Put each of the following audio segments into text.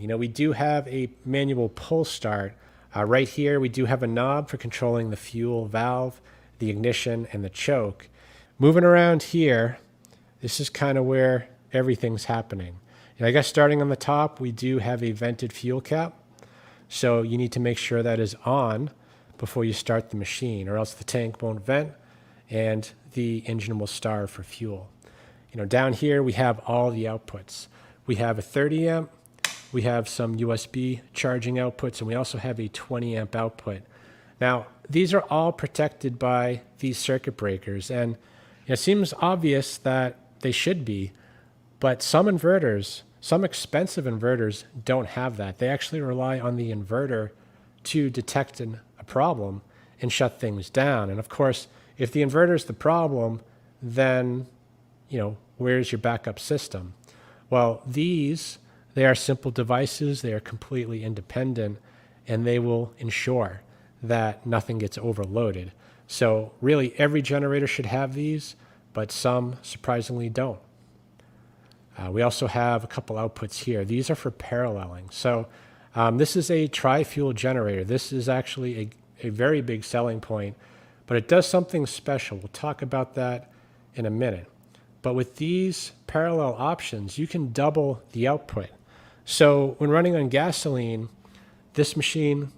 We do have a manual pull start. Right here, we do have a knob for controlling the fuel valve, the ignition, and the choke. Moving around here, this is kind of where everything's happening. And I guess starting on the top, we do have a vented fuel cap. So you need to make sure that is on before you start the machine, or else the tank won't vent and the engine will starve for fuel. Down here, we have all the outputs. We have a 30 amp. We have some USB charging outputs, and we also have a 20 amp output. Now, these are all protected by these circuit breakers, and it seems obvious that they should be, but some inverters, some expensive inverters, don't have that. They actually rely on the inverter to detect a problem and shut things down. And of course, if the inverter is the problem, then, where's your backup system? Well, they are simple devices. They are completely independent, and they will ensure that nothing gets overloaded. So really, every generator should have these, but some surprisingly don't. We also have a couple outputs here. These are for paralleling. So this is a tri-fuel generator. This is actually a very big selling point, but it does something special. We'll talk about that in a minute. But with these parallel options, you can double the output. So when running on gasoline, this machine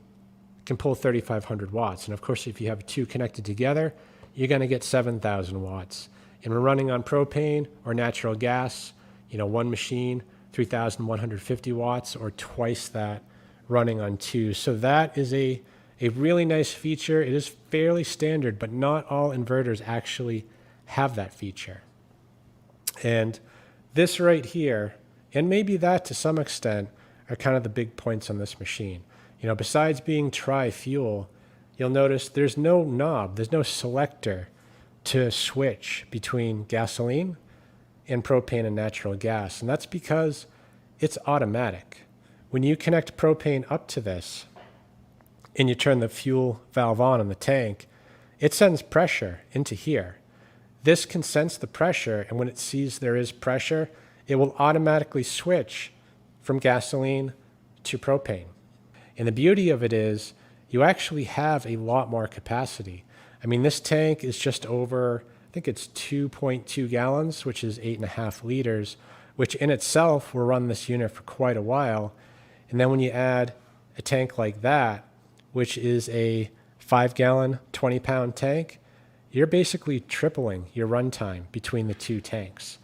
can pull 3,500 watts. And of course, if you have two connected together, you're going to get 7,000 watts. And when running on propane or natural gas, one machine, 3,150 watts, or twice that running on two. So that is a really nice feature. It is fairly standard, but not all inverters actually have that feature. And this right here, and maybe that to some extent, are kind of the big points on this machine. Besides being tri-fuel, you'll notice there's no knob, there's no selector to switch between gasoline and propane and natural gas. And that's because it's automatic. When you connect propane up to this and you turn the fuel valve on in the tank, it sends pressure into here. This can sense the pressure, and when it sees there is pressure, it will automatically switch from gasoline to propane. And the beauty of it is you actually have a lot more capacity. This tank is just over, I think it's 2.2 gallons, which is 8.5 liters, which in itself will run this unit for quite a while. And then when you add a tank like that, which is a 5-gallon, 20-pound tank, you're basically tripling your runtime between the two tanks.